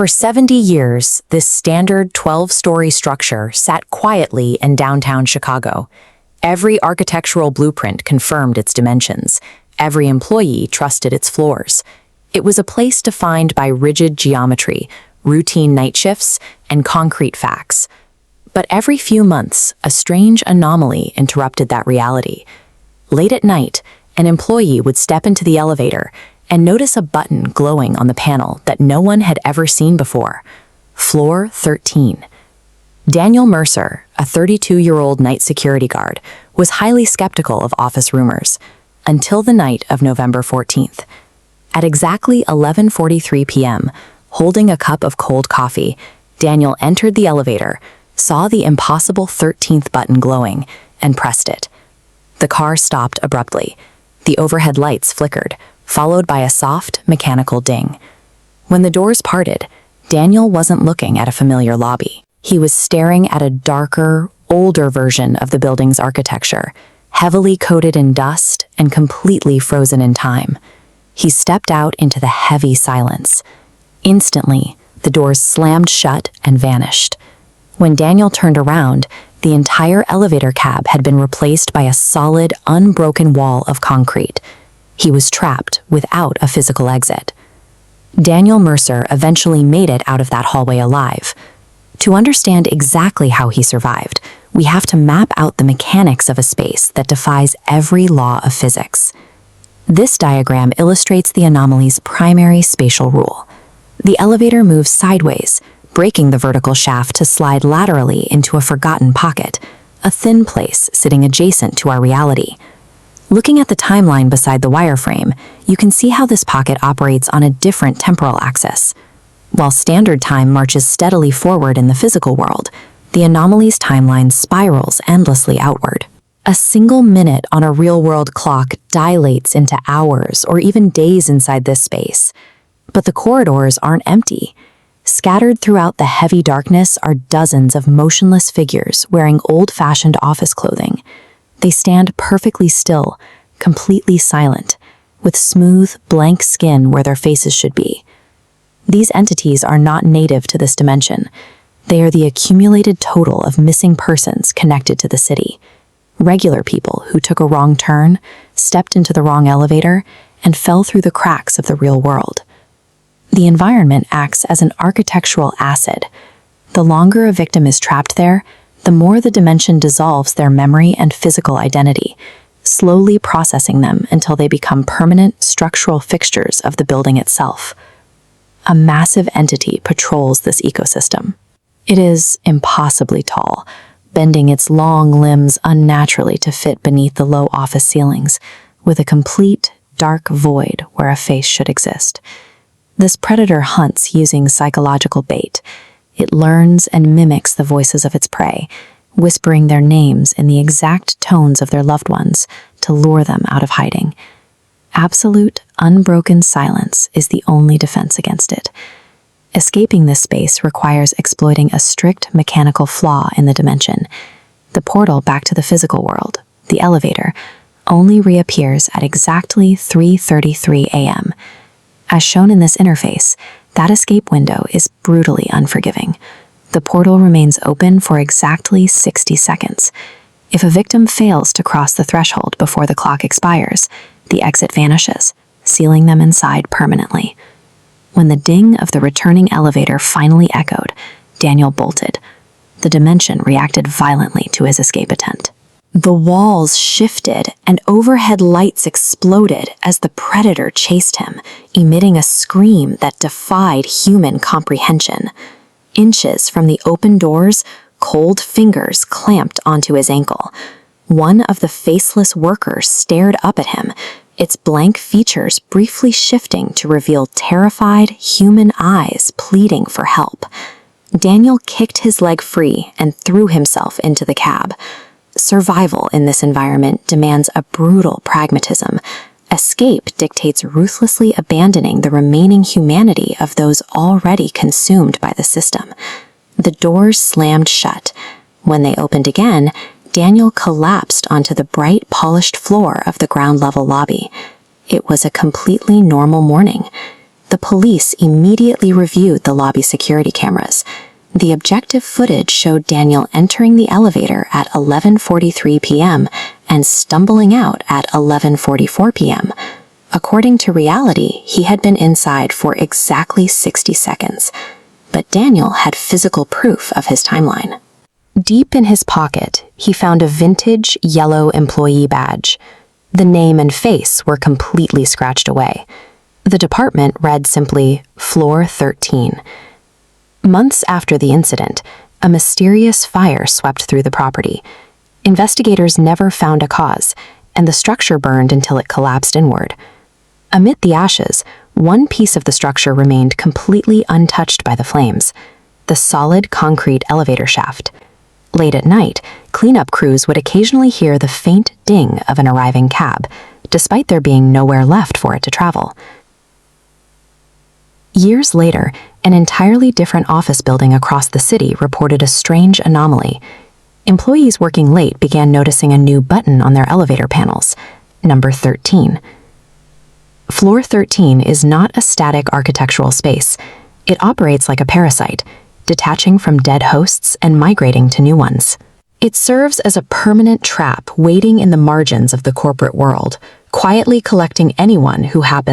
For 70 years, this standard 12-story structure sat quietly in downtown Chicago. Every architectural blueprint confirmed its dimensions. Every employee trusted its floors. It was a place defined by rigid geometry, routine night shifts, and concrete facts. But every few months, a strange anomaly interrupted that reality. Late at night, an employee would step into the elevator and notice a button glowing on the panel that no one had ever seen before. Floor 13. Daniel Mercer, a 32-year-old night security guard, was highly skeptical of office rumors until the night of November 14th. At exactly 11:43 p.m., holding a cup of cold coffee, Daniel entered the elevator, saw the impossible 13th button glowing, and pressed it. The car stopped abruptly. The overhead lights flickered, followed by a soft, mechanical ding. When the doors parted, Daniel wasn't looking at a familiar lobby. He was staring at a darker, older version of the building's architecture, heavily coated in dust and completely frozen in time. He stepped out into the heavy silence. Instantly, the doors slammed shut and vanished. When Daniel turned around, the entire elevator cab had been replaced by a solid, unbroken wall of concrete. He was trapped without a physical exit. Daniel Mercer eventually made it out of that hallway alive. To understand exactly how he survived, we have to map out the mechanics of a space that defies every law of physics. This diagram illustrates the anomaly's primary spatial rule. The elevator moves sideways, breaking the vertical shaft to slide laterally into a forgotten pocket, a thin place sitting adjacent to our reality. Looking at the timeline beside the wireframe, you can see how this pocket operates on a different temporal axis. While standard time marches steadily forward in the physical world, the anomaly's timeline spirals endlessly outward. A single minute on a real-world clock dilates into hours or even days inside this space. But the corridors aren't empty. Scattered throughout the heavy darkness are dozens of motionless figures wearing old-fashioned office clothing. They stand perfectly still, completely silent, with smooth, blank skin where their faces should be. These entities are not native to this dimension. They are the accumulated total of missing persons connected to the city. Regular people who took a wrong turn, stepped into the wrong elevator, and fell through the cracks of the real world. The environment acts as an architectural acid. The longer a victim is trapped there, the more the dimension dissolves their memory and physical identity, slowly processing them until they become permanent structural fixtures of the building itself. A massive entity patrols this ecosystem. It is impossibly tall, bending its long limbs unnaturally to fit beneath the low office ceilings, with a complete, dark void where a face should exist. This predator hunts using psychological bait. It learns and mimics the voices of its prey, whispering their names in the exact tones of their loved ones to lure them out of hiding. Absolute, unbroken silence is the only defense against it. Escaping this space requires exploiting a strict mechanical flaw in the dimension. The portal back to the physical world, the elevator, only reappears at exactly 3:33 a.m. As shown in this interface, that escape window is brutally unforgiving. The portal remains open for exactly 60 seconds. If a victim fails to cross the threshold before the clock expires, the exit vanishes, sealing them inside permanently. When the ding of the returning elevator finally echoed, Daniel bolted. The dimension reacted violently to his escape attempt. The walls shifted and overhead lights exploded as the predator chased him, emitting a scream that defied human comprehension. Inches from the open doors, cold fingers clamped onto his ankle. One of the faceless workers stared up at him, its blank features briefly shifting to reveal terrified human eyes pleading for help. Daniel kicked his leg free and threw himself into the cab. Survival in this environment demands a brutal pragmatism. Escape dictates ruthlessly abandoning the remaining humanity of those already consumed by the system. The doors slammed shut. When they opened again, Daniel collapsed onto the bright, polished floor of the ground-level lobby. It was a completely normal morning. the police immediately reviewed the lobby security cameras. The objective footage showed Daniel entering the elevator at 11:43 p.m. and stumbling out at 11:44 p.m. According to reality, he had been inside for exactly 60 seconds. But Daniel had physical proof of his timeline. Deep in his pocket, he found a vintage yellow employee badge. The name and face were completely scratched away. The department read simply, Floor 13. Months after the incident, a mysterious fire swept through the property. Investigators never found a cause, and the structure burned until it collapsed inward. Amid the ashes, one piece of the structure remained completely untouched by the flames: the solid concrete elevator shaft. Late at night, cleanup crews would occasionally hear the faint ding of an arriving cab, despite there being nowhere left for it to travel. Years later, an entirely different office building across the city reported a strange anomaly. Employees working late began noticing a new button on their elevator panels, number 13. Floor 13 is not a static architectural space. It operates like a parasite, detaching from dead hosts and migrating to new ones. It serves as a permanent trap waiting in the margins of the corporate world, quietly collecting anyone who happens